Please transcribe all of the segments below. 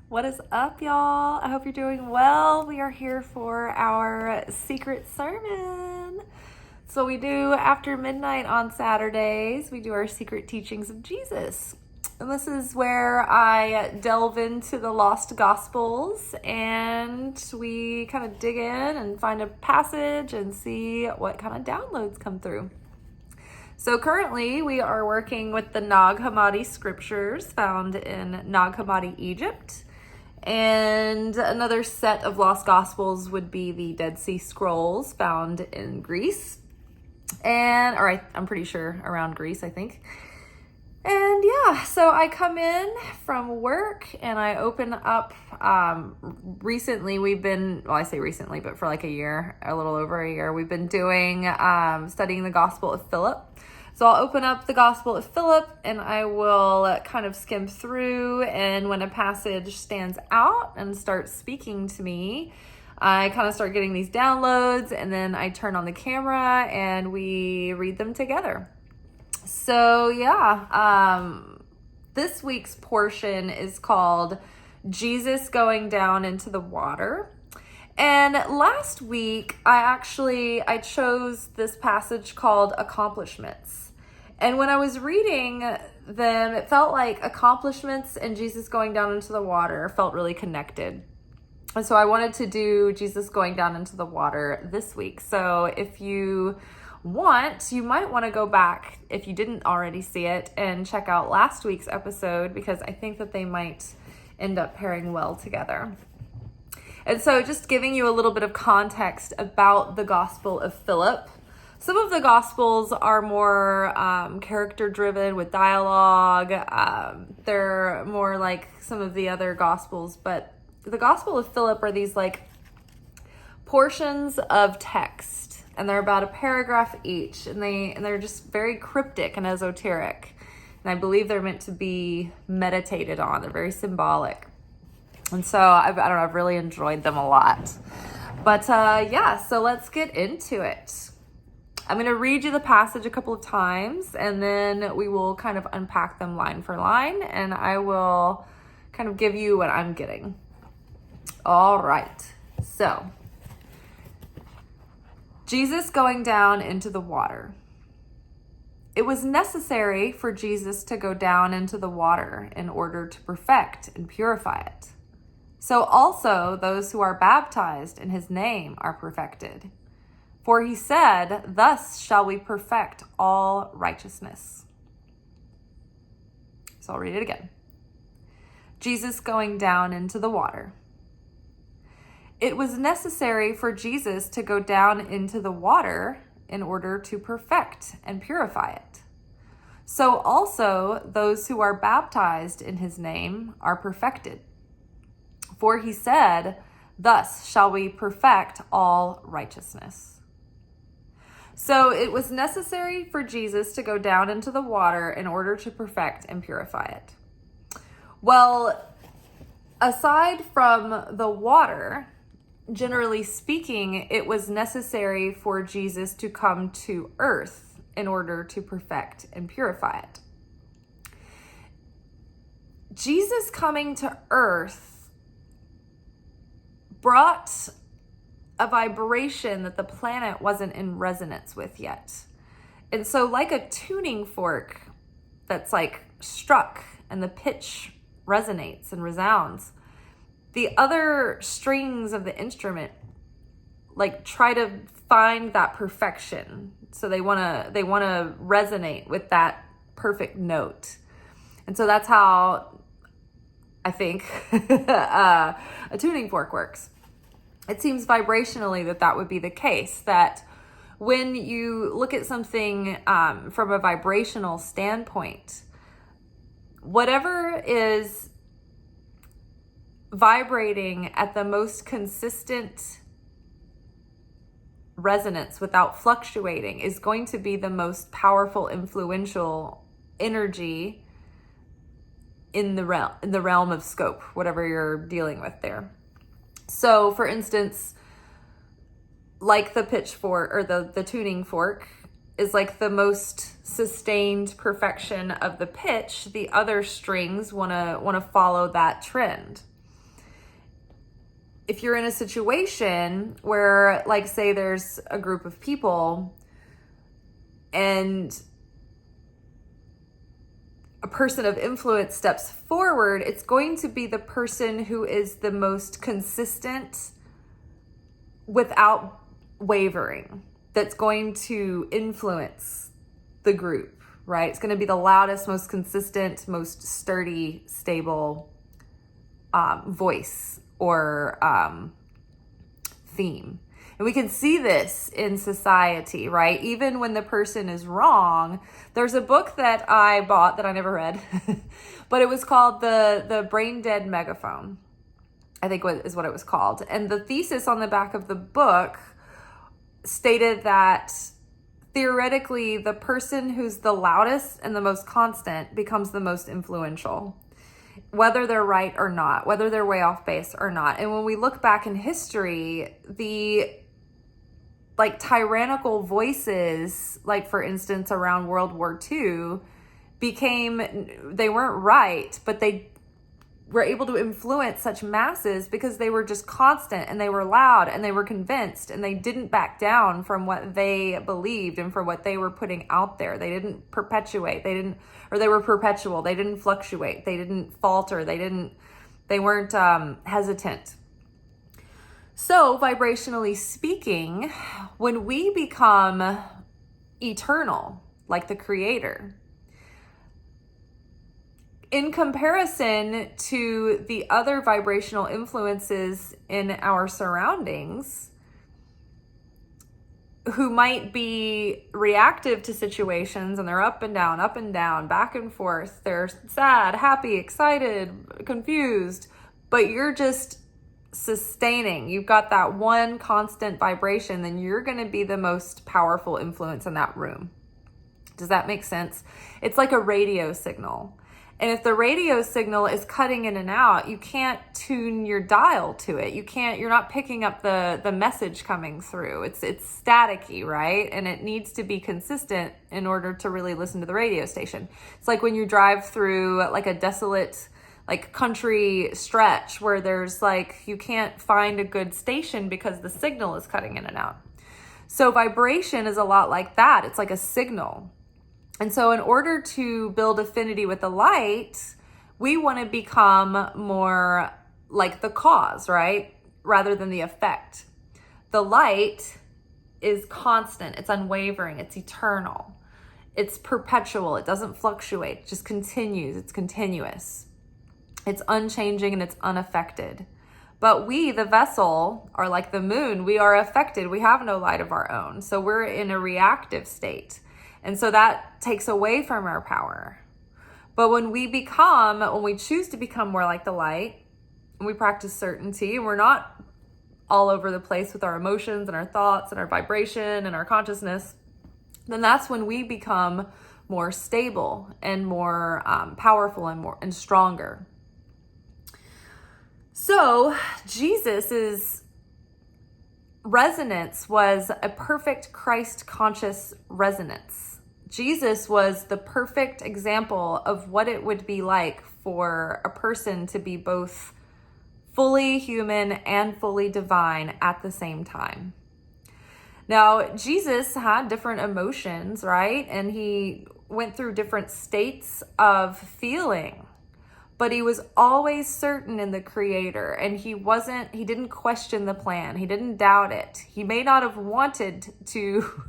What is up, y'all? I hope you're doing well. We are here for our secret sermon. So we do after midnight on Saturdays, we do our secret teachings of Jesus. And this is where I delve into the lost gospels and we kind of dig in and find a passage and see what kind of downloads come through. So currently we are working with the Nag Hammadi scriptures found in Nag Hammadi, Egypt. And another set of lost gospels would be the Dead Sea Scrolls found in Greece. I'm pretty sure around Greece, I think. And yeah, so I come in from work and I open up, recently we've been, well, I say recently, but for like a year, a little over a year, we've been doing, studying the Gospel of Philip. So I'll open up the Gospel of Philip and I will kind of skim through, and when a passage stands out and starts speaking to me, I kind of start getting these downloads, and then I turn on the camera and we read them together. So yeah, this week's portion is called Jesus Going Down into the Water. And last week, I chose this passage called Accomplishments. And when I was reading them, it felt like accomplishments and Jesus going down into the water felt really connected. And so I wanted to do Jesus going down into the water this week. So if you want, you might want to go back, if you didn't already see it, and check out last week's episode, because I think that they might end up pairing well together. And so just giving you a little bit of context about the Gospel of Philip. Some of the Gospels are more character-driven with dialogue. They're more like some of the other Gospels, but the Gospel of Philip are these like portions of text, and they're about a paragraph each, and they're just very cryptic and esoteric. And I believe they're meant to be meditated on. They're very symbolic. And so I've really enjoyed them a lot. But so let's get into it. I'm going to read you the passage a couple of times, and then we will kind of unpack them line for line, and I will kind of give you what I'm getting. All right. So, Jesus going down into the water. It was necessary for Jesus to go down into the water in order to perfect and purify it. So also those who are baptized in his name are perfected. For he said, "Thus shall we perfect all righteousness." So I'll read it again. Jesus going down into the water. It was necessary for Jesus to go down into the water in order to perfect and purify it. So also those who are baptized in his name are perfected. For he said, "Thus shall we perfect all righteousness." So it was necessary for Jesus to go down into the water in order to perfect and purify it. Well, aside from the water, generally speaking, it was necessary for Jesus to come to earth in order to perfect and purify it. Jesus coming to earth brought a vibration that the planet wasn't in resonance with yet. And so like a tuning fork that's like struck and the pitch resonates and resounds, the other strings of the instrument like try to find that perfection. So they want to resonate with that perfect note. And so that's how I think a tuning fork works. It seems vibrationally that would be the case, that when you look at something from a vibrational standpoint, whatever is vibrating at the most consistent resonance without fluctuating is going to be the most powerful, influential energy in the realm of scope, whatever you're dealing with there. So, for instance, like the pitchfork or the tuning fork is like the most sustained perfection of the pitch. The other strings want to follow that trend. if you're in a situation where, like, say there's a group of people and a person of influence steps forward, it's going to be the person who is the most consistent without wavering, that's going to influence the group, right? It's going to be the loudest, most consistent, most sturdy, stable voice or theme. And we can see this in society, right? Even when the person is wrong. There's a book that I bought that I never read, but it was called The Brain Dead Megaphone, I think is what it was called. And the thesis on the back of the book stated that theoretically, the person who's the loudest and the most constant becomes the most influential, whether they're right or not, whether they're way off base or not. And when we look back in history, the tyrannical voices, like for instance, around World War II, they weren't right, but they were able to influence such masses because they were just constant and they were loud and they were convinced and they didn't back down from what they believed and from what they were putting out there. They didn't perpetuate, they were perpetual. They didn't fluctuate. They didn't falter. They weren't hesitant. So vibrationally speaking, when we become eternal, like the Creator, in comparison to the other vibrational influences in our surroundings, who might be reactive to situations and they're up and down, back and forth. They're sad, happy, excited, confused, but you're just sustaining. You've got that one constant vibration, then you're going to be the most powerful influence in that room. Does that make sense? It's like a radio signal. And if the radio signal is cutting in and out, you can't tune your dial to it. You're not picking up the message coming through. It's staticky, right? And it needs to be consistent in order to really listen to the radio station. It's like when you drive through like a desolate, like country stretch where there's you can't find a good station because the signal is cutting in and out. So vibration is a lot like that. It's like a signal. And so in order to build affinity with the light, we want to become more like the cause, right? Rather than the effect. The light is constant. It's unwavering. It's eternal. It's perpetual. It doesn't fluctuate. It just continues. It's continuous. It's unchanging and it's unaffected. But we, the vessel, are like the moon. We are affected. We have no light of our own. So we're in a reactive state. And so that takes away from our power. But when we choose to become more like the light, and we practice certainty, and we're not all over the place with our emotions and our thoughts and our vibration and our consciousness, then that's when we become more stable and more powerful and stronger. So Jesus's resonance was a perfect Christ conscious resonance. Jesus was the perfect example of what it would be like for a person to be both fully human and fully divine at the same time. Now, Jesus had different emotions, right? And he went through different states of feeling, but he was always certain in the Creator, and he didn't question the plan. He didn't doubt it. He may not have wanted to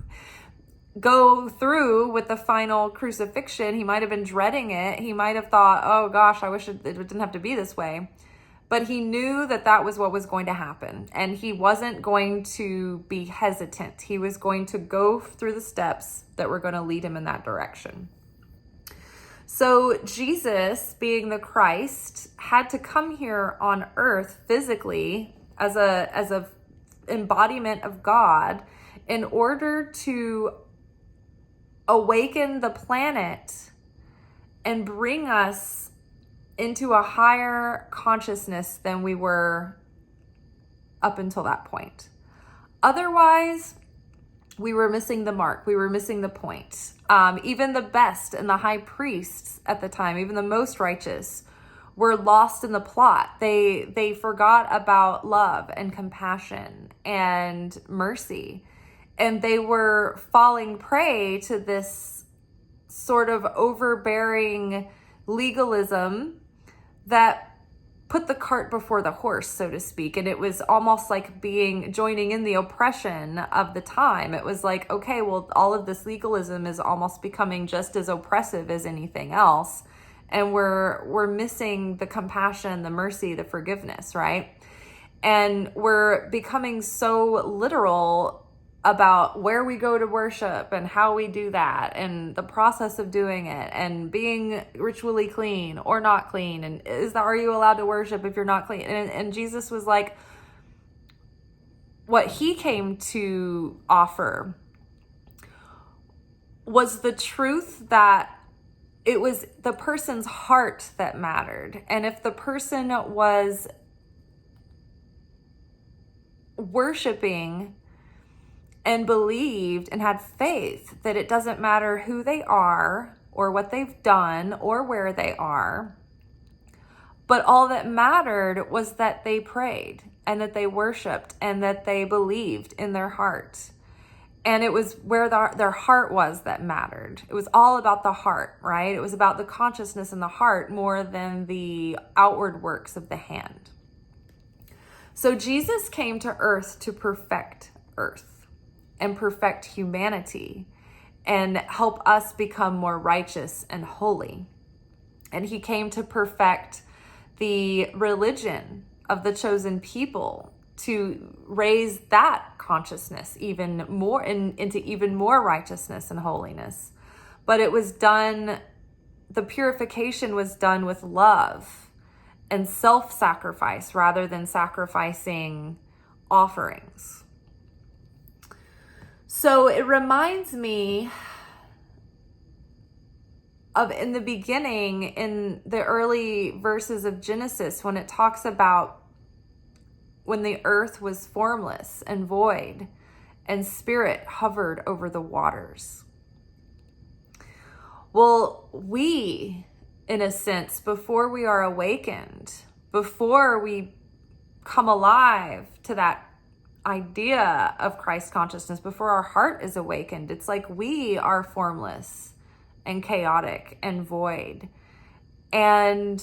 go through with the final crucifixion. He might have been dreading it. He might have thought, oh gosh, I wish it didn't have to be this way. But he knew that was what was going to happen. And he wasn't going to be hesitant. He was going to go through the steps that were going to lead him in that direction. So Jesus, being the Christ, had to come here on earth physically as a embodiment of God in order to awaken the planet and bring us into a higher consciousness than we were up until that point. Otherwise, we were missing the mark. We were missing the point. Even the best and the high priests at the time, even the most righteous, were lost in the plot. They forgot about love and compassion and mercy. And they were falling prey to this sort of overbearing legalism that put the cart before the horse, so to speak. And it was almost like joining in the oppression of the time. It was like, okay, well, all of this legalism is almost becoming just as oppressive as anything else. And we're missing the compassion, the mercy, the forgiveness, right? And we're becoming so literal about where we go to worship and how we do that and the process of doing it and being ritually clean or not clean. And are you allowed to worship if you're not clean? And Jesus was like, what he came to offer was the truth that it was the person's heart that mattered. And if the person was worshiping and believed and had faith that it doesn't matter who they are or what they've done or where they are, but all that mattered was that they prayed and that they worshiped and that they believed in their heart. And it was where their heart was that mattered. It was all about the heart, right? It was about the consciousness in the heart more than the outward works of the hand. So Jesus came to earth to perfect earth and perfect humanity and help us become more righteous and holy. And he came to perfect the religion of the chosen people, to raise that consciousness even more into even more righteousness and holiness. But it was done, the purification was done with love and self-sacrifice rather than sacrificing offerings. So it reminds me of in the beginning, in the early verses of Genesis, when it talks about when the earth was formless and void and spirit hovered over the waters. Well, we, in a sense, before we are awakened, before we come alive to that idea of Christ consciousness, before our heart is awakened, it's like we are formless and chaotic and void. And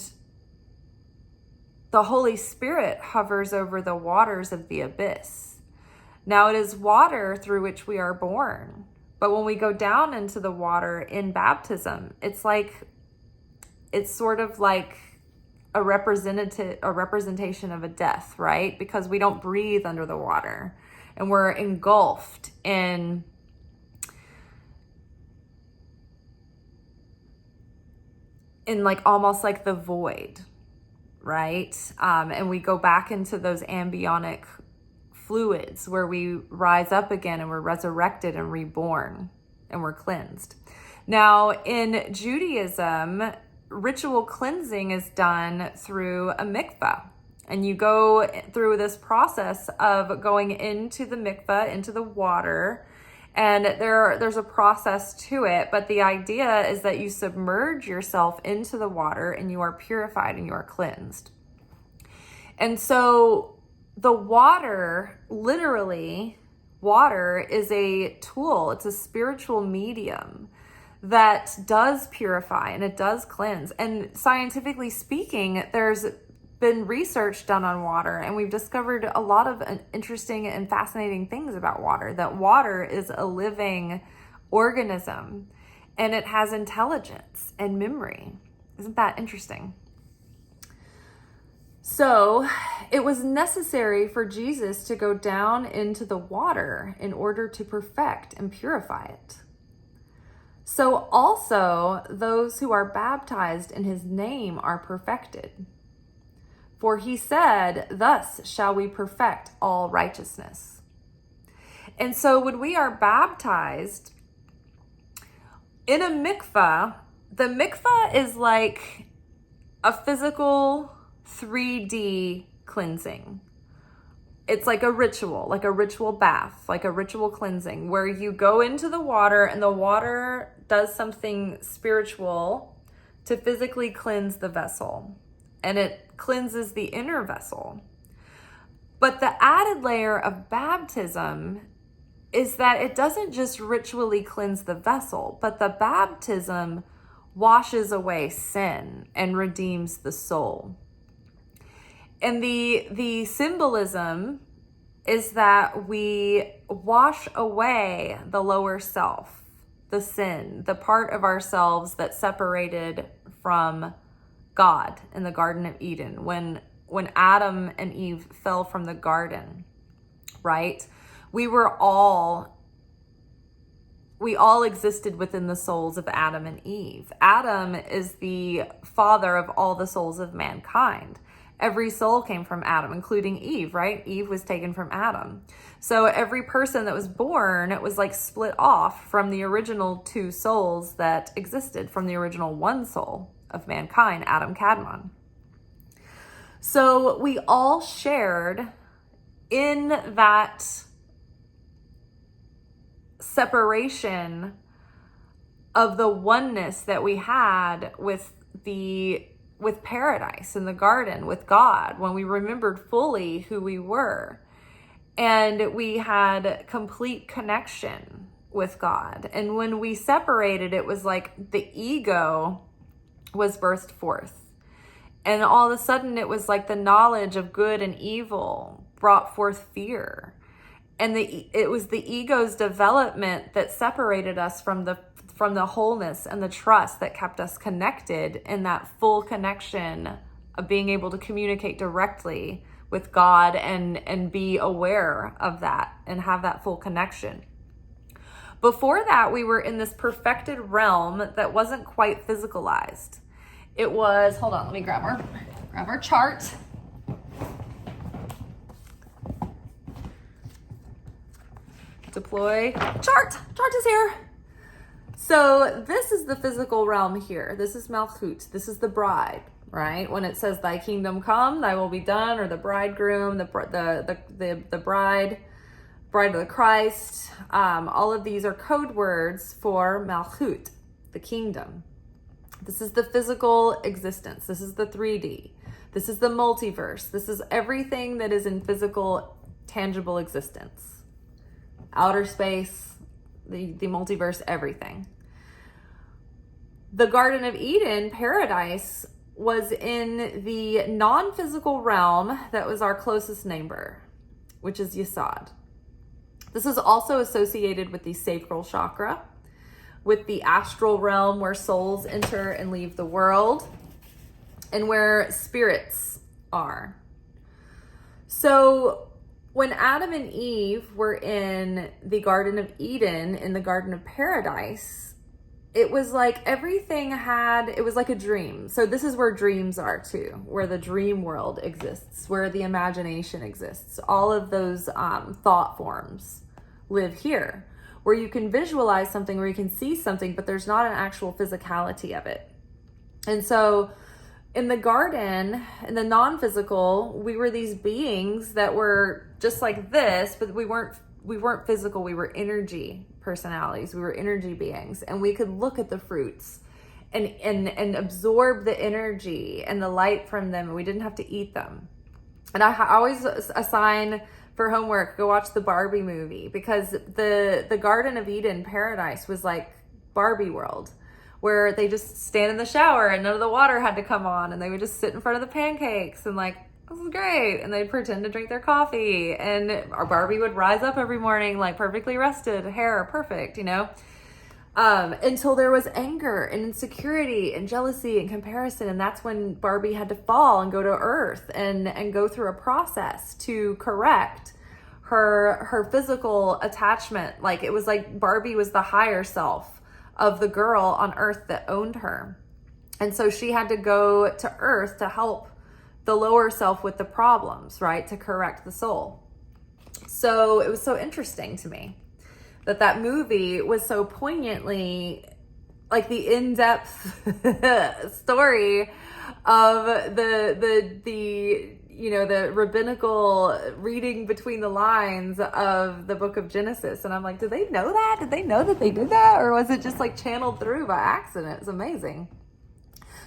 the Holy Spirit hovers over the waters of the abyss. Now, it is water through which we are born. But when we go down into the water in baptism, it's sort of like a representation of a death, right? Because we don't breathe under the water and we're engulfed in like almost like the void, right? And we go back into those ambionic fluids where we rise up again and we're resurrected and reborn and we're cleansed. Now, in Judaism, ritual cleansing is done through a mikvah. And you go through this process of going into the mikvah, into the water, and there's a process to it, but the idea is that you submerge yourself into the water and you are purified and you are cleansed. And so the water, literally, water is a tool. It's a spiritual medium that does purify and it does cleanse. And scientifically speaking, there's been research done on water, and we've discovered a lot of interesting and fascinating things about water, that water is a living organism and it has intelligence and memory. Isn't that interesting? So it was necessary for Jesus to go down into the water in order to perfect and purify it. So also those who are baptized in his name are perfected. For he said, thus shall we perfect all righteousness. And so when we are baptized in a mikvah, the mikvah is like a physical 3D cleansing. It's like a ritual bath, like a ritual cleansing, where you go into the water and the water does something spiritual to physically cleanse the vessel. and it cleanses the inner vessel. But the added layer of baptism is that it doesn't just ritually cleanse the vessel, but the baptism washes away sin and redeems the soul. And the symbolism is that we wash away the lower self, the sin, the part of ourselves that separated from God in the Garden of Eden when Adam and Eve fell from the garden, right? We all existed within the souls of Adam and Eve. Adam is the father of all the souls of mankind. Every soul came from Adam, including Eve, right? Eve was taken from Adam. So every person that was born, it was like split off from the original two souls that existed, from the original one soul of mankind, Adam Kadmon. So we all shared in that separation of the oneness that we had with paradise in the garden, with God, when we remembered fully who we were. And we had complete connection with God. And when we separated, it was like the ego was birthed forth. And all of a sudden, it was like the knowledge of good and evil brought forth fear. And it was the ego's development that separated us from the wholeness and the trust that kept us connected in that full connection of being able to communicate directly with God and be aware of that and have that full connection. Before that, we were in this perfected realm that wasn't quite physicalized. It was, hold on, let me grab our chart. Deploy chart is here. So this is the physical realm here. This is Malchut. This is the bride, right? When it says thy kingdom come, thy will be done, or the bridegroom, the bride of the Christ. All of these are code words for Malchut, the kingdom. This is the physical existence. This is the 3D. This is the multiverse. This is everything that is in physical, tangible existence. Outer space, the multiverse, everything. The Garden of Eden, paradise, was in the non-physical realm that was our closest neighbor, which is Yesod. This is also associated with the sacral chakra, with the astral realm where souls enter and leave the world, and where spirits are. So when Adam and Eve were in the Garden of Eden, in the Garden of Paradise, it was like it was like a dream. So this is where dreams are too, where the dream world exists, where the imagination exists. All of those thought forms live here, where you can visualize something, where you can see something, but there's not an actual physicality of it. And so in the garden, in the non-physical, we were these beings that were just like this, but we weren't physical. We were energy personalities. We were energy beings, and we could look at the fruits and absorb the energy and the light from them, and we didn't have to eat them. And I always assign for homework, go watch the Barbie movie, because the Garden of Eden paradise was like Barbie world, where they just stand in the shower and none of the water had to come on, and they would just sit in front of the pancakes and like, this is great. And they'd pretend to drink their coffee, and our Barbie would rise up every morning, like perfectly rested, hair perfect, until there was anger and insecurity and jealousy and comparison. And that's when Barbie had to fall and go to Earth and go through a process to correct her physical attachment. Like, it was like Barbie was the higher self of the girl on Earth that owned her. And so she had to go to Earth to help the lower self with the problems, right? To correct the soul. So it was so interesting to me that movie was so poignantly like the in-depth story of the rabbinical reading between the lines of the book of Genesis. And I'm like, did they know that? Did they know that they did that? Or was it just like channeled through by accident? It's amazing.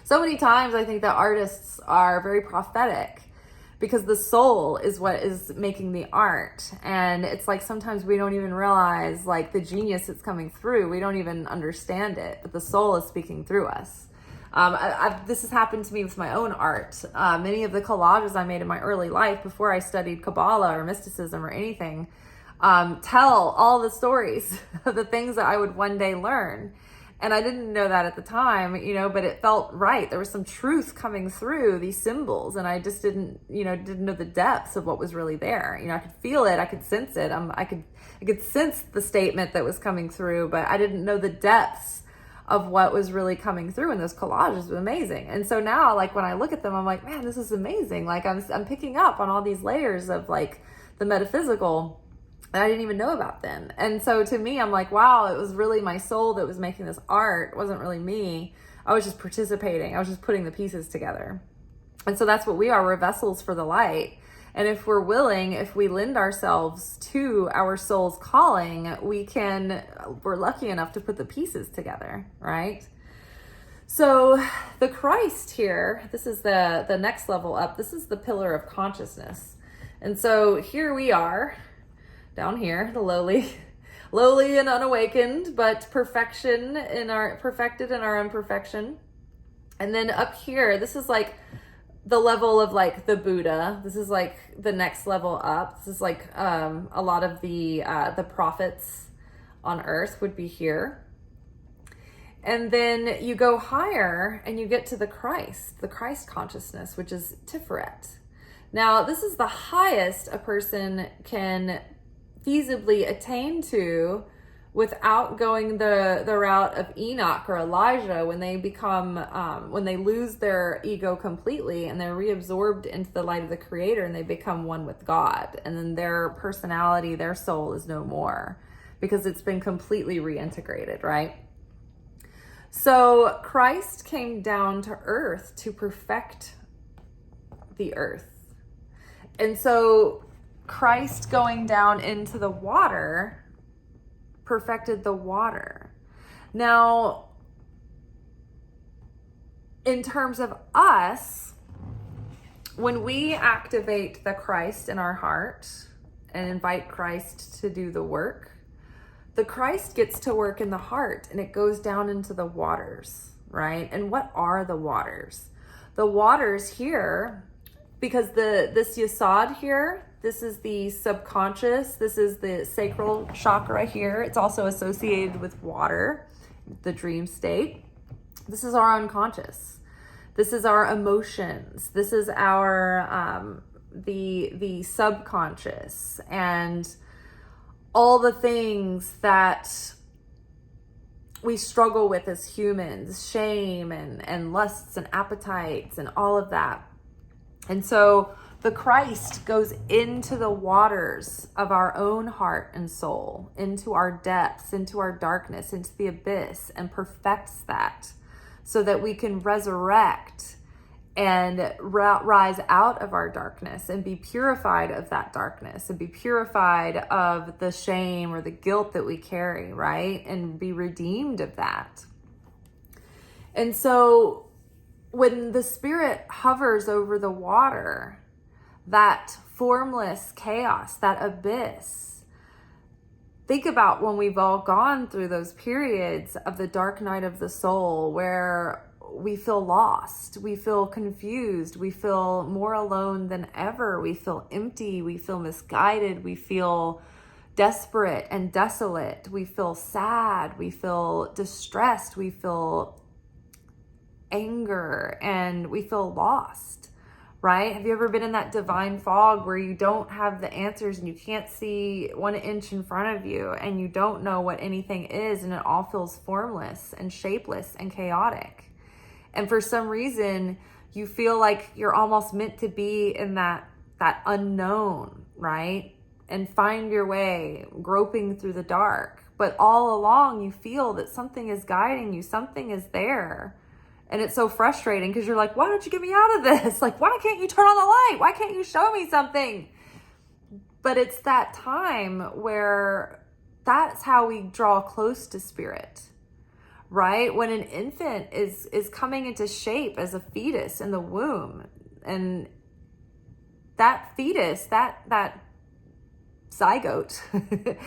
So many times I think that artists are very prophetic because the soul is what is making the art. And it's like sometimes we don't even realize like the genius that's coming through. We don't even understand it, but the soul is speaking through us. This has happened to me with my own art. Many of the collages I made in my early life before I studied Kabbalah or mysticism or anything, tell all the stories of the things that I would one day learn. And I didn't know that at the time, but it felt right. There was some truth coming through these symbols, and I just didn't know the depths of what was really there. I could feel it, I could sense it. I could sense the statement that was coming through, but I didn't know the depths of what was really coming through in those collages. Was amazing. And so now, like, when I look at them, I'm like, man, this is amazing. Like, I'm picking up on all these layers of like the metaphysical that I didn't even know about then. And so to me, I'm like, wow, it was really my soul that was making this art. It wasn't really me. I was just participating. I was just putting the pieces together. And so that's what we are. We're vessels for the light. And if we're willing, if we lend ourselves to our soul's calling, we're lucky enough to put the pieces together, right? So the Christ here, this is the next level up. This is the pillar of consciousness. And so here we are, down here, the lowly and unawakened, but perfected in our imperfection. And then up here, this is like the level of like the Buddha. This is like the next level up. This is like a lot of the prophets on earth would be here. And then you go higher and you get to the Christ consciousness, which is Tiferet. Now, this is the highest a person can feasibly attain to without going the route of Enoch or Elijah, when they become, when they lose their ego completely and they're reabsorbed into the light of the Creator and they become one with God. And then their personality, their soul is no more because it's been completely reintegrated, right? So Christ came down to earth to perfect the earth. And so Christ going down into the water perfected the water. Now, in terms of us, when we activate the Christ in our heart and invite Christ to do the work, the Christ gets to work in the heart and it goes down into the waters, right? And what are the waters? The waters here, because this yasod here, this is the subconscious, this is the sacral chakra here. It's also associated with water, the dream state. This is our unconscious. This is our emotions. This is our the subconscious, and all the things that we struggle with as humans, shame and lusts and appetites and all of that. And so the Christ goes into the waters of our own heart and soul, into our depths, into our darkness, into the abyss, and perfects that so that we can resurrect and rise out of our darkness and be purified of that darkness and be purified of the shame or the guilt that we carry, right? And be redeemed of that. And so when the Spirit hovers over the water, that formless chaos, that abyss, think about when we've all gone through those periods of the dark night of the soul where we feel lost, we feel confused, we feel more alone than ever, we feel empty, we feel misguided, we feel desperate and desolate, we feel sad, we feel distressed, we feel anger, and we feel lost, right? Have you ever been in that divine fog where you don't have the answers and you can't see 1 inch in front of you and you don't know what anything is, and it all feels formless and shapeless and chaotic? And for some reason, you feel like you're almost meant to be in that unknown, right? And find your way, groping through the dark. But all along, you feel that something is guiding you, something is there. And it's so frustrating because you're like, why don't you get me out of this? Like, why can't you turn on the light? Why can't you show me something? But it's that time where that's how we draw close to Spirit, right? When an infant is coming into shape as a fetus in the womb, and that fetus, that zygote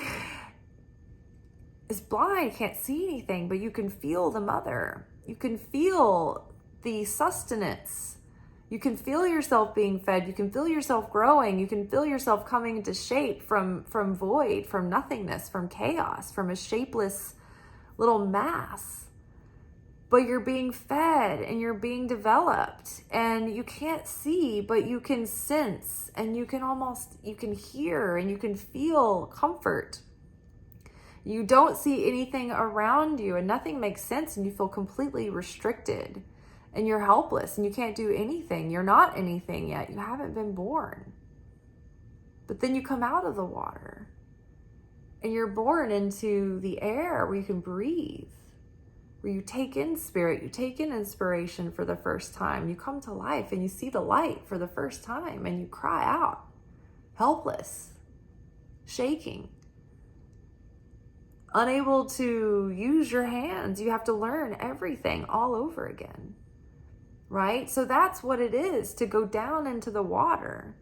is blind, can't see anything, but you can feel the mother. You can feel the sustenance. You can feel yourself being fed. You can feel yourself growing. You can feel yourself coming into shape from void, from nothingness, from chaos, from a shapeless little mass. But you're being fed and you're being developed, and you can't see, but you can sense, and you can hear, and you can feel comfort. You don't see anything around you, and nothing makes sense, and you feel completely restricted, and you're helpless, and you can't do anything. You're not anything yet. You haven't been born. But then you come out of the water, and you're born into the air where you can breathe, where you take in spirit, you take in inspiration for the first time. You come to life, and you see the light for the first time, and you cry out, helpless, shaking, unable to use your hands. You have to learn everything all over again, right? So that's what it is to go down into the water.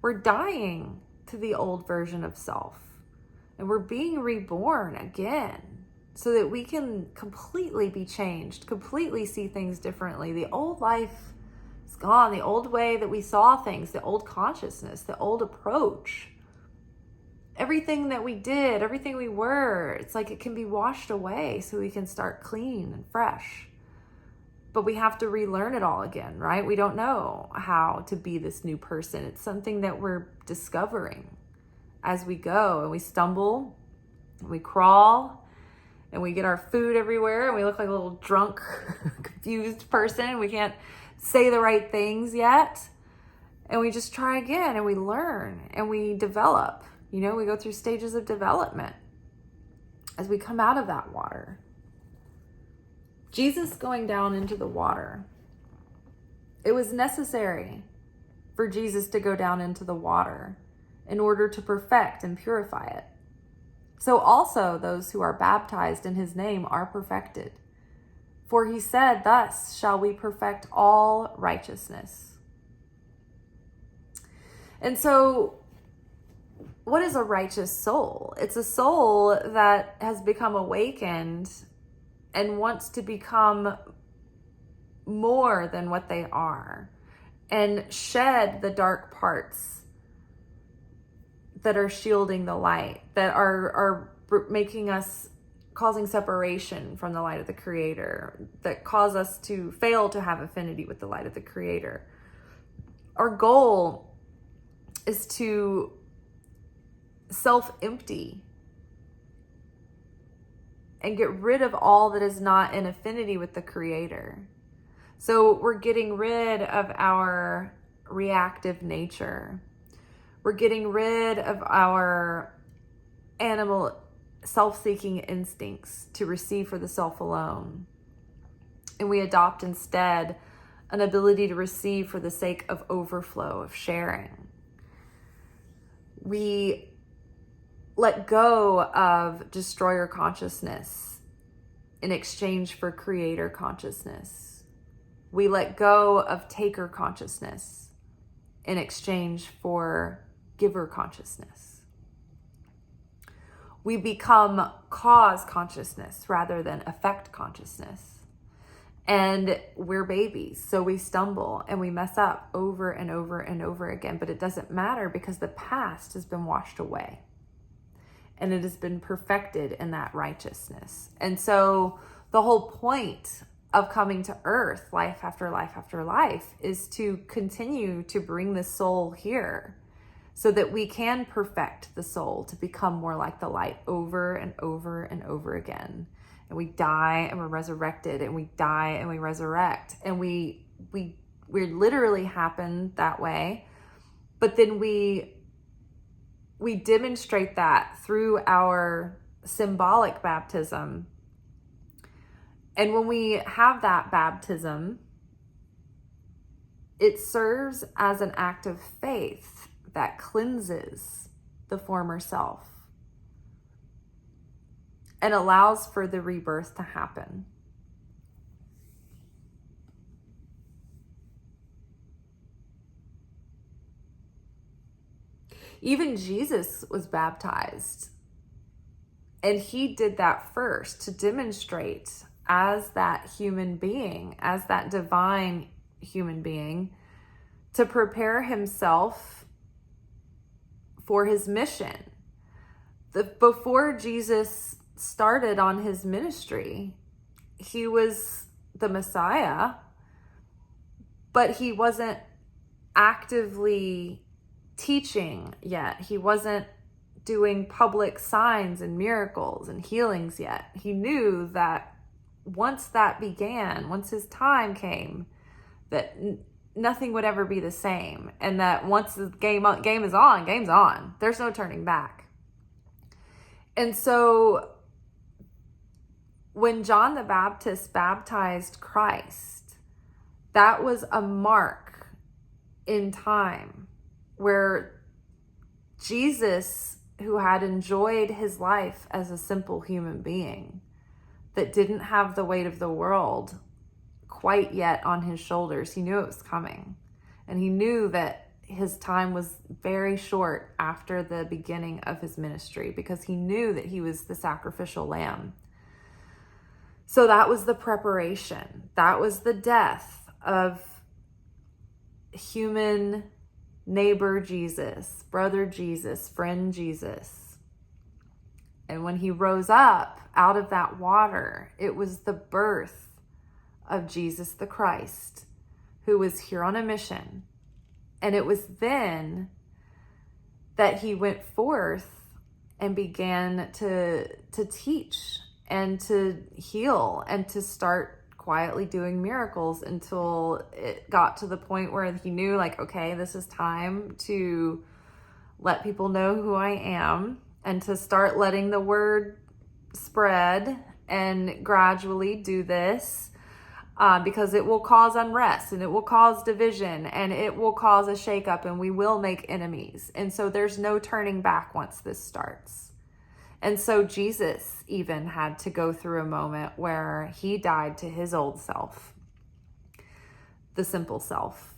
We're dying to the old version of self, and we're being reborn again so that we can completely be changed, completely see things differently. The old life is gone. The old way that we saw things, the old consciousness, the old approach, everything that we did, everything we were, it's like it can be washed away so we can start clean and fresh. But we have to relearn it all again, right? We don't know how to be this new person. It's something that we're discovering as we go, and we stumble, and we crawl, and we get our food everywhere, and we look like a little drunk, confused person. We can't say the right things yet. And we just try again, and we learn, and we develop. You know, we go through stages of development as we come out of that water. Jesus going down into the water. It was necessary for Jesus to go down into the water in order to perfect and purify it. So also those who are baptized in his name are perfected. For he said, thus shall we perfect all righteousness. And so what is a righteous soul? It's a soul that has become awakened and wants to become more than what they are, and shed the dark parts that are shielding the light, that are making us, causing separation from the light of the Creator, that cause us to fail to have affinity with the light of the Creator. Our goal is to self-empty and get rid of all that is not in affinity with the Creator. So we're getting rid of our reactive nature. We're getting rid of our animal self-seeking instincts to receive for the self alone. And we adopt instead an ability to receive for the sake of overflow, of sharing. We let go of destroyer consciousness in exchange for creator consciousness. We let go of taker consciousness in exchange for giver consciousness. We become cause consciousness rather than effect consciousness. And we're babies, so we stumble and we mess up over and over and over again, but it doesn't matter because the past has been washed away. And it has been perfected in that righteousness. And so the whole point of coming to earth, life after life after life, is to continue to bring the soul here so that we can perfect the soul to become more like the light over and over and over again. And we die and we're resurrected, and we die and we resurrect. And we literally happen that way. But then we demonstrate that through our symbolic baptism. And when we have that baptism, it serves as an act of faith that cleanses the former self and allows for the rebirth to happen. Even Jesus was baptized. And he did that first to demonstrate as that human being, as that divine human being, to prepare himself for his mission. Before Jesus started on his ministry, he was the Messiah, but he wasn't actively teaching yet. He wasn't doing public signs and miracles and healings yet. He knew that once that began, once his time came, that nothing would ever be the same. And that once the game is on, game's on. There's no turning back. And so when John the Baptist baptized Christ, that was a mark in time where Jesus, who had enjoyed his life as a simple human being that didn't have the weight of the world quite yet on his shoulders, he knew it was coming. And he knew that his time was very short after the beginning of his ministry, because he knew that he was the sacrificial lamb. So that was the preparation. That was the death of human neighbor Jesus, brother Jesus, friend Jesus. And when he rose up out of that water, it was the birth of Jesus the Christ, who was here on a mission. And it was then that he went forth and began to teach and to heal and to start quietly doing miracles until it got to the point where he knew, like, okay, this is time to let people know who I am and to start letting the word spread and gradually do this. Because it will cause unrest and it will cause division and it will cause a shakeup and we will make enemies. And so there's no turning back once this starts. And so Jesus even had to go through a moment where he died to his old self, the simple self,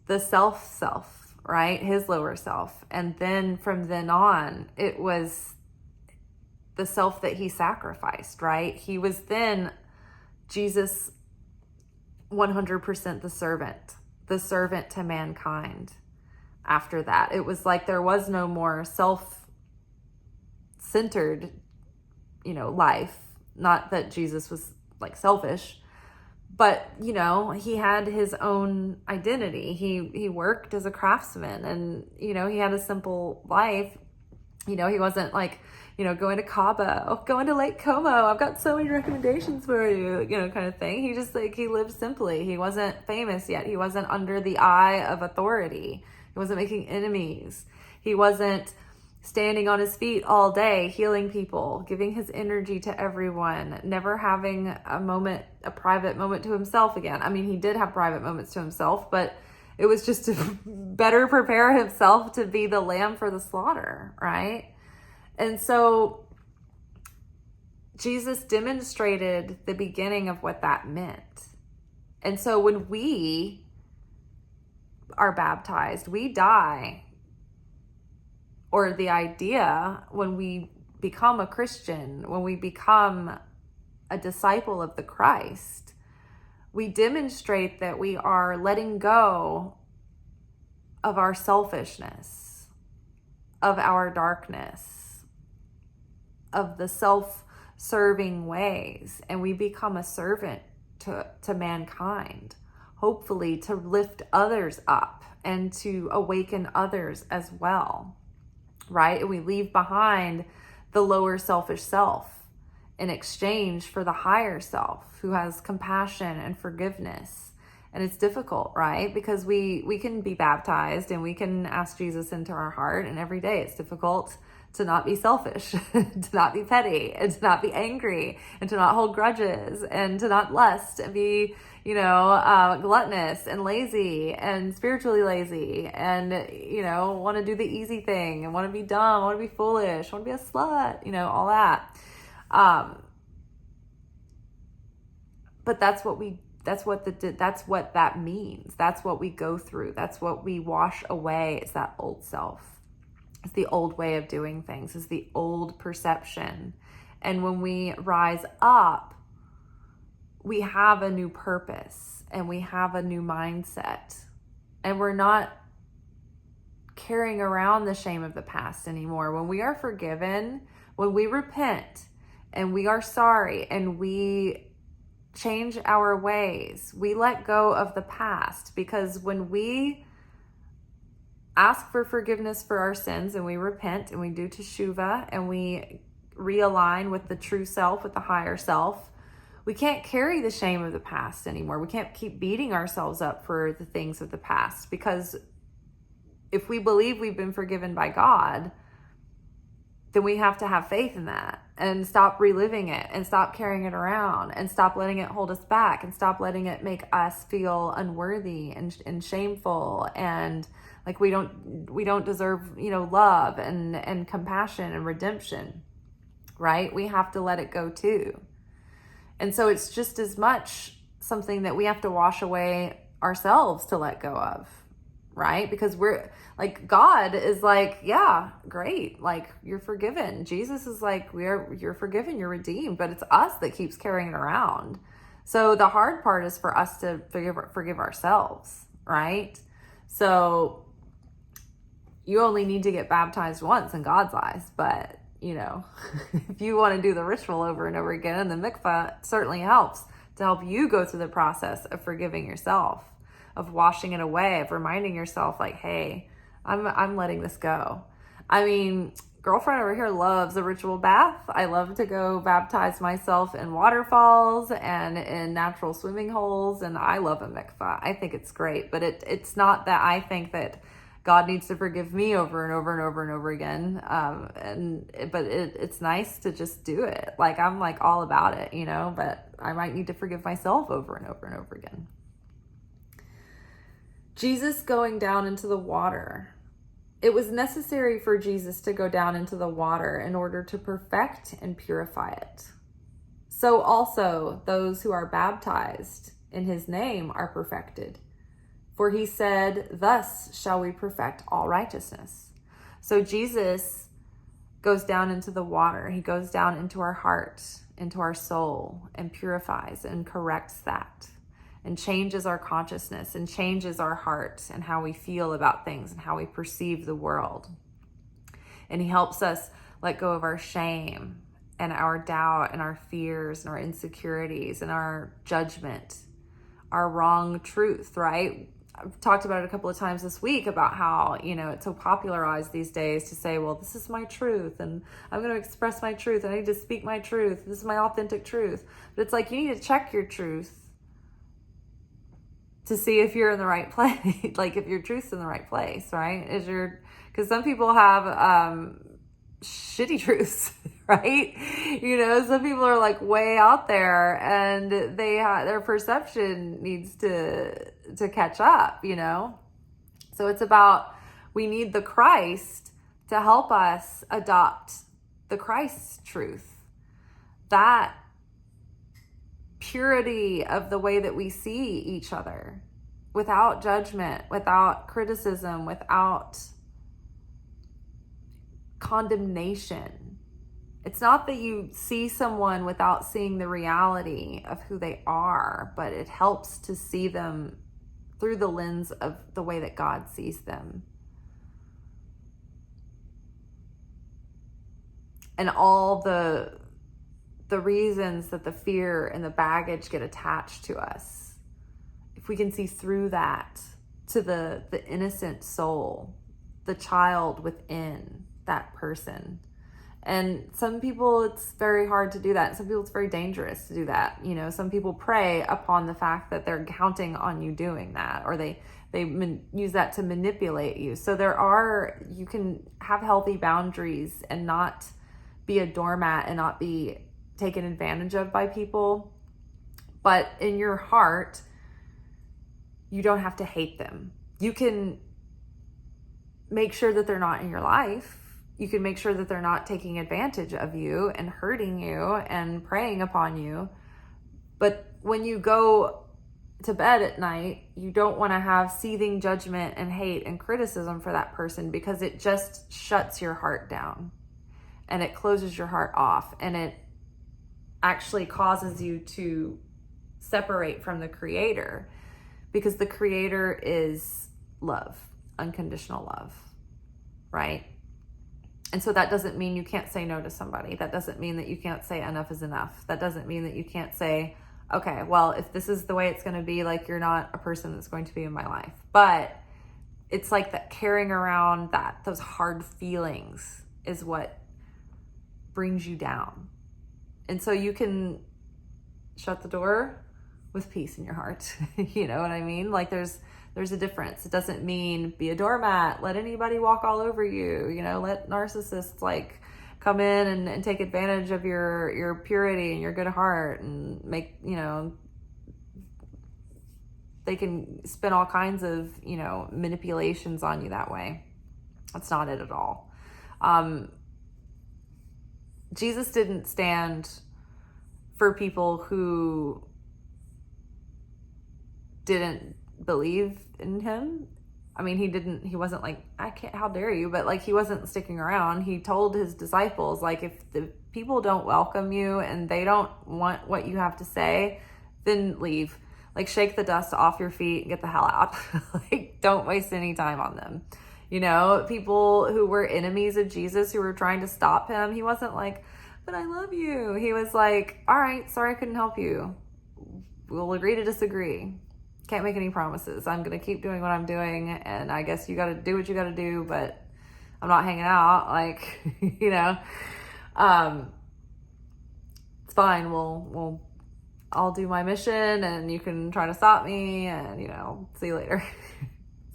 the self, right? His lower self. And then from then on, it was the self that he sacrificed, right? He was then Jesus 100% the servant to mankind. After that, it was like there was no more self-centered, life. Not that Jesus was like selfish, but he had his own identity. He worked as a craftsman, and he had a simple life. He wasn't like, going to Cabo, going to Lake Como. I've got so many recommendations for you, kind of thing. He just he lived simply. He wasn't famous yet. He wasn't under the eye of authority. He wasn't making enemies. He wasn't standing on his feet all day, healing people, giving his energy to everyone, never having a private moment to himself again. I mean, he did have private moments to himself, but it was just to better prepare himself to be the lamb for the slaughter, right? And so Jesus demonstrated the beginning of what that meant. And so when we are baptized, we die, or the idea when we become a Christian, when we become a disciple of the Christ, we demonstrate that we are letting go of our selfishness, of our darkness, of the self-serving ways, and we become a servant to mankind, hopefully to lift others up and to awaken others as well, right? And we leave behind the lower selfish self in exchange for the higher self who has compassion and forgiveness. And it's difficult, right? Because we can be baptized and we can ask Jesus into our heart, and every day it's difficult to not be selfish, to not be petty, and to not be angry, and to not hold grudges, and to not lust, and be, gluttonous and lazy and spiritually lazy, and, want to do the easy thing, and want to be dumb, want to be foolish, want to be a slut, all that. But that's what that means. That's what we go through. That's what we wash away. It's that old self. It's the old way of doing things. It's the old perception. And when we rise up, we have a new purpose and we have a new mindset. And we're not carrying around the shame of the past anymore. When we are forgiven, when we repent and we are sorry and we change our ways, we let go of the past. Because when we ask for forgiveness for our sins and we repent and we do teshuvah and we realign with the true self, with the higher self, we can't carry the shame of the past anymore. We can't keep beating ourselves up for the things of the past, because if we believe we've been forgiven by God, then we have to have faith in that and stop reliving it and stop carrying it around and stop letting it hold us back and stop letting it make us feel unworthy and shameful and like we don't deserve, love and compassion and redemption, right? We have to let it go too. And so it's just as much something that we have to wash away ourselves to let go of, right? Because we're like, God is like, yeah, great. Like, you're forgiven. Jesus is like, you're forgiven, you're redeemed, but it's us that keeps carrying it around. So the hard part is for us to forgive ourselves, right? So you only need to get baptized once in God's eyes, but if you want to do the ritual over and over again, and the mikvah certainly helps to help you go through the process of forgiving yourself, of washing it away, of reminding yourself like, hey, I'm letting this go. I mean, girlfriend over here loves a ritual bath. I love to go baptize myself in waterfalls and in natural swimming holes, and I love a mikvah. I think it's great, but it's not that I think that God needs to forgive me over and over and over and over again. But it's nice to just do it. Like, I'm like all about it, but I might need to forgive myself over and over and over again. Jesus going down into the water. It was necessary for Jesus to go down into the water in order to perfect and purify it. So also those who are baptized in his name are perfected. For he said, thus shall we perfect all righteousness. So Jesus goes down into the water. He goes down into our heart, into our soul, and purifies and corrects that, and changes our consciousness and changes our heart and how we feel about things and how we perceive the world. And he helps us let go of our shame and our doubt and our fears and our insecurities and our judgment, our wrong truth, right? I've talked about it a couple of times this week about how, it's so popularized these days to say, well, this is my truth and I'm going to express my truth and I need to speak my truth. This is my authentic truth. But it's like, you need to check your truth to see if you're in the right place, like if your truth's in the right place, right? Because some people have shitty truths, right? Some people are like way out there and their perception needs to catch up, So it's about, we need the Christ to help us adopt the Christ's truth. That purity of the way that we see each other, without judgment, without criticism, without condemnation. It's not that you see someone without seeing the reality of who they are, but it helps to see them through the lens of the way that God sees them. And all the reasons that the fear and the baggage get attached to us, if we can see through that to the innocent soul, the child within that person. And some people, it's very hard to do that. Some people, it's very dangerous to do that. Some people prey upon the fact that they're counting on you doing that, or they use that to manipulate you. So you can have healthy boundaries and not be a doormat and not be taken advantage of by people. But in your heart, you don't have to hate them. You can make sure that they're not in your life. You can make sure that they're not taking advantage of you and hurting you and preying upon you. But when you go to bed at night, you don't want to have seething judgment and hate and criticism for that person, because it just shuts your heart down and it closes your heart off, and it actually causes you to separate from the Creator, because the Creator is love, unconditional love, right? And so that doesn't mean you can't say no to somebody. That doesn't mean that you can't say enough is enough. That doesn't mean that you can't say, okay, well, if this is the way it's going to be, like, you're not a person that's going to be in my life. But it's like that carrying around those hard feelings is what brings you down. And so you can shut the door with peace in your heart. You know what I mean? Like, there's a difference. It doesn't mean be a doormat, let anybody walk all over you, let narcissists like come in and take advantage of your purity and your good heart, and make, they can spin all kinds of, manipulations on you that way. That's not it at all. Jesus didn't stand for people who didn't believe in him. I mean, he wasn't like, I can't, how dare you? But like, he wasn't sticking around. He told his disciples, like, if the people don't welcome you and they don't want what you have to say, then leave. Like, shake the dust off your feet and get the hell out. Like, don't waste any time on them. People who were enemies of Jesus, who were trying to stop him, he wasn't like, but I love you. He was like, all right, sorry I couldn't help you. We'll agree to disagree. Can't make any promises. I'm going to keep doing what I'm doing, and I guess you got to do what you got to do, but I'm not hanging out. Like, it's fine. I'll do my mission, and you can try to stop me, and, see you later.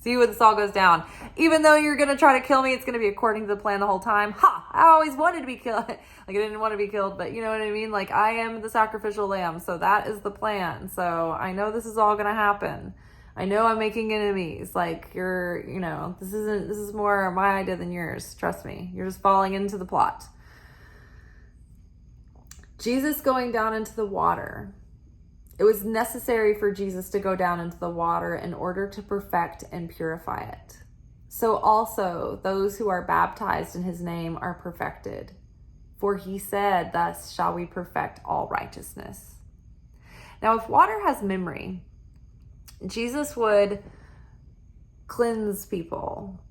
See when this all goes down. Even though you're going to try to kill me, it's going to be according to the plan the whole time. Ha! I always wanted to be killed. Like, I didn't want to be killed, but you know what I mean? Like, I am the sacrificial lamb, so that is the plan. So I know this is all going to happen. I know I'm making enemies. Like, this is more my idea than yours. Trust me. You're just falling into the plot. Jesus going down into the water. It was necessary for Jesus to go down into the water in order to perfect and purify it. So also those who are baptized in his name are perfected. For he said, thus shall we perfect all righteousness. Now, if water has memory, Jesus would cleanse people,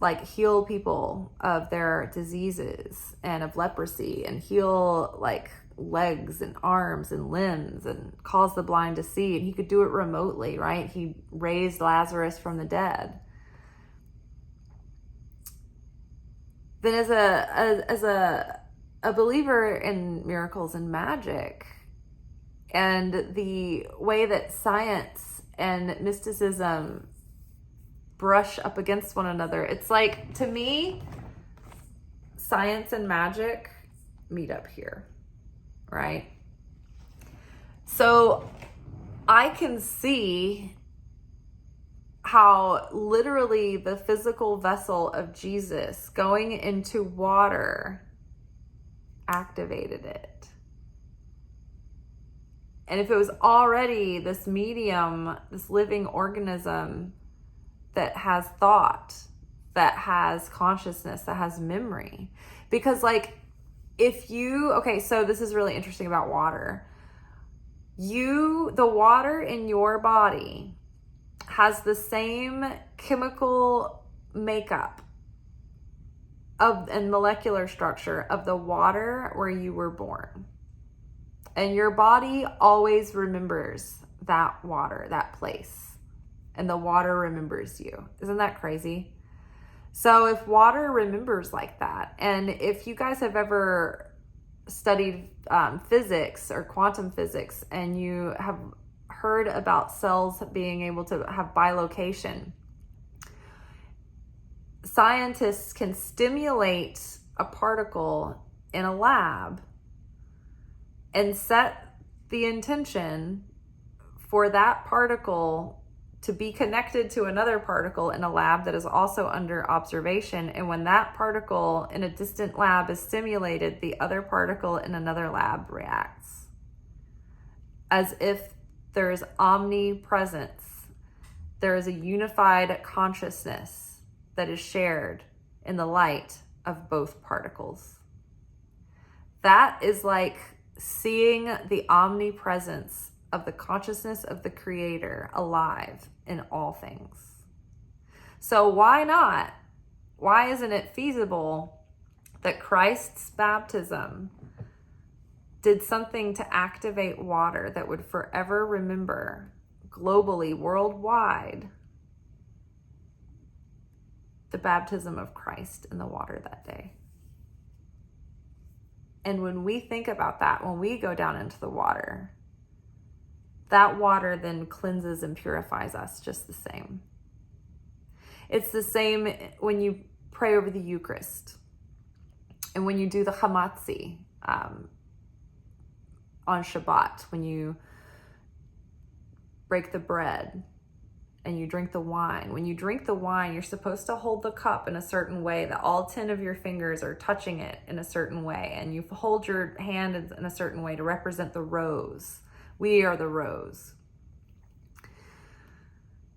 like heal people of their diseases and of leprosy, and heal like legs and arms and limbs, and cause the blind to see. And he could do it remotely, right? He raised Lazarus from the dead. Then as a believer in miracles and magic, and the way that science and mysticism brush up against one another, it's like, to me, science and magic meet up here, right? So I can see how literally the physical vessel of Jesus going into water activated it. And if it was already this medium, this living organism that has thought, that has consciousness, that has memory, because like, so this is really interesting about water. The water in your body has the same chemical makeup and molecular structure of the water where you were born. And your body always remembers that water, that place. And the water remembers you. Isn't that crazy? So if water remembers like that, and if you guys have ever studied physics or quantum physics, and you have heard about cells being able to have bilocation, scientists can stimulate a particle in a lab and set the intention for that particle to be connected to another particle in a lab that is also under observation. And when that particle in a distant lab is stimulated, the other particle in another lab reacts as if There is omnipresence. There is a unified consciousness that is shared in the light of both particles. That is like seeing the omnipresence of the consciousness of the Creator alive in all things. So why not? Why isn't it feasible that Christ's baptism did something to activate water that would forever remember, globally, worldwide, the baptism of Christ in the water that day? And when we think about that, when we go down into the water, that water then cleanses and purifies us just the same. It's the same when you pray over the Eucharist and when you do the Hammadi on Shabbat, when you break the bread and you drink the wine. When you drink the wine, you're supposed to hold the cup in a certain way that all 10 of your fingers are touching it in a certain way, and you hold your hand in a certain way to represent the rose. We are the rose.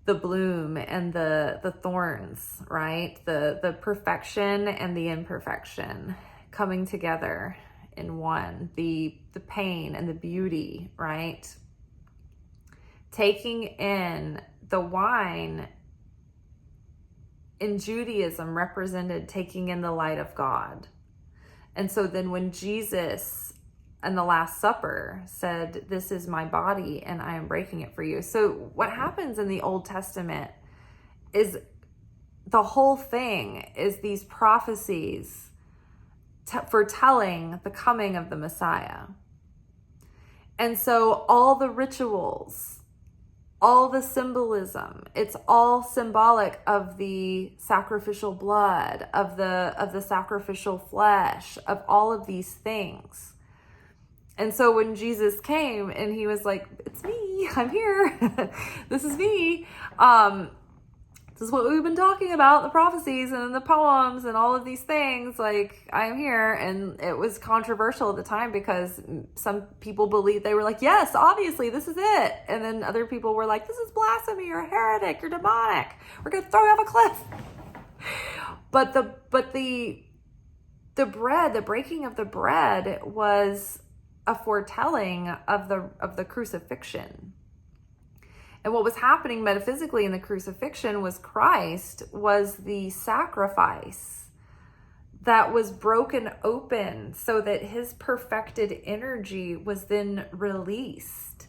The bloom and the thorns, right? The perfection and the imperfection coming together in one. The pain and the beauty, right? Taking in the wine in Judaism represented taking in the light of God. And so then when Jesus in the Last Supper said, "This is my body and I am breaking it for you." So what happens in the Old Testament is the whole thing is these prophecies foretelling the coming of the Messiah. And so all the rituals, all the symbolism, it's all symbolic of the sacrificial blood, of the sacrificial flesh, of all of these things. And so when Jesus came and he was like, "It's me, I'm here. This is me. This is what we've been talking about, the prophecies and the poems and all of these things, like, I'm here." And it was controversial at the time because some people believed, they were like, "Yes, obviously, this is it." And then other people were like, "This is blasphemy, you're a heretic, you're demonic. We're going to throw you off a cliff." But the bread, the breaking of the bread was a foretelling of the crucifixion. And what was happening metaphysically in the crucifixion was Christ was the sacrifice that was broken open so that his perfected energy was then released.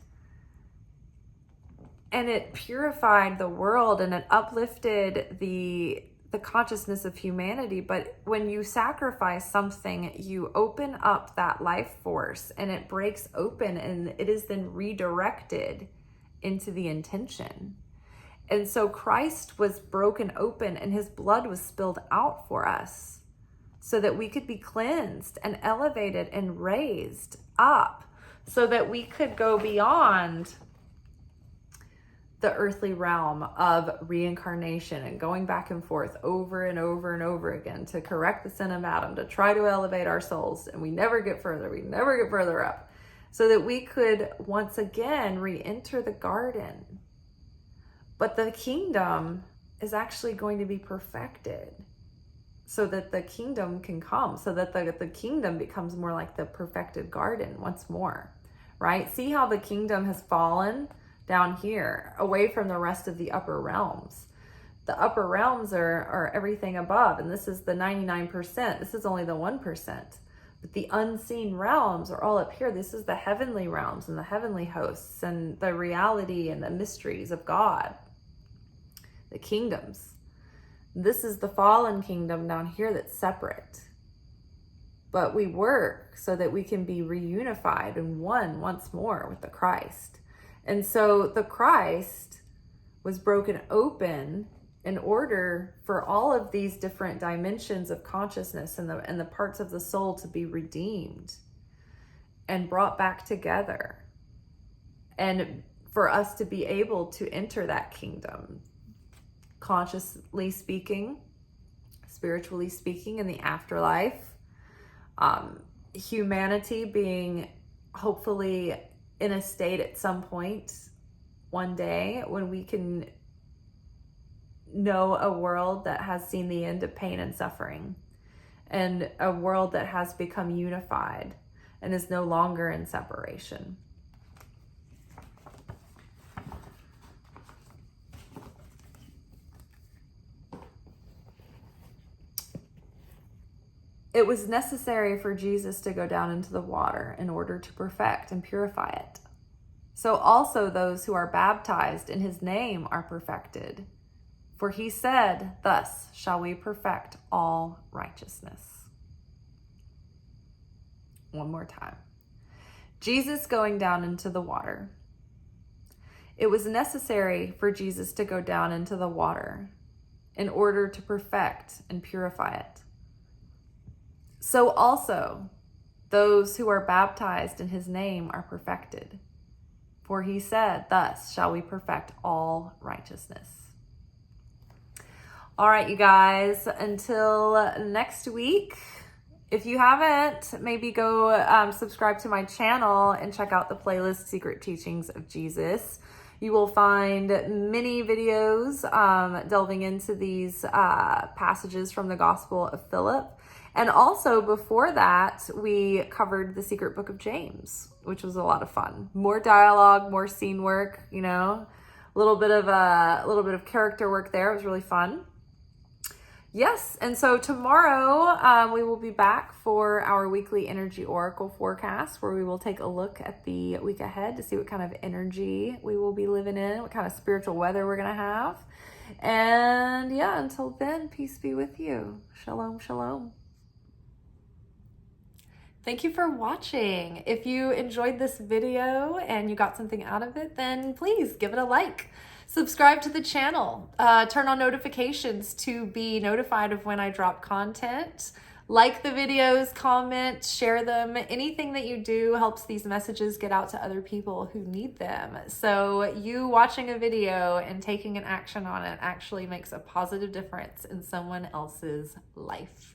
And it purified the world and it uplifted the consciousness of humanity. But when you sacrifice something, you open up that life force and it breaks open and it is then redirected into the intention. And so Christ was broken open and his blood was spilled out for us so that we could be cleansed and elevated and raised up so that we could go beyond the earthly realm of reincarnation and going back and forth over and over and over again to correct the sin of Adam, to try to elevate our souls. And we never get further up. So that we could once again re-enter the garden. But the kingdom is actually going to be perfected so that the kingdom can come, so that the kingdom becomes more like the perfected garden once more, right? See how the kingdom has fallen down here, away from the rest of the upper realms. The upper realms are everything above, and this is the 99%. This is only the 1%. But the unseen realms are all up here. This is the heavenly realms and the heavenly hosts and the reality and the mysteries of God, the kingdoms. This is the fallen kingdom down here that's separate. But we work so that we can be reunified and one once more with the Christ. And so the Christ was broken open in order for all of these different dimensions of consciousness and the parts of the soul to be redeemed and brought back together, and for us to be able to enter that kingdom, consciously speaking, spiritually speaking, in the afterlife, humanity being hopefully in a state at some point one day when we can know a world that has seen the end of pain and suffering, and a world that has become unified and is no longer in separation. It was necessary for Jesus to go down into the water in order to perfect and purify it. So also those who are baptized in his name are perfected. For he said, thus shall we perfect all righteousness. One more time. Jesus going down into the water. It was necessary for Jesus to go down into the water in order to perfect and purify it. So also, those who are baptized in his name are perfected. For he said, thus shall we perfect all righteousness. All right, you guys, until next week, if you haven't, maybe go subscribe to my channel and check out the playlist Secret Teachings of Jesus. You will find many videos delving into these passages from the Gospel of Philip. And also before that, we covered the secret book of James, which was a lot of fun. More dialogue, more scene work, a little bit of character work there. It was really fun. Yes, and so tomorrow we will be back for our weekly energy oracle forecast, where we will take a look at the week ahead to see what kind of energy we will be living in, what kind of spiritual weather we're going to have. And yeah, until then, peace be with you. Shalom, shalom. Thank you for watching. If you enjoyed this video and you got something out of it, then please give it a like. Subscribe to the channel. Turn on notifications to be notified of when I drop content. Like the videos, comment, share them. Anything that you do helps these messages get out to other people who need them. So you watching a video and taking an action on it actually makes a positive difference in someone else's life.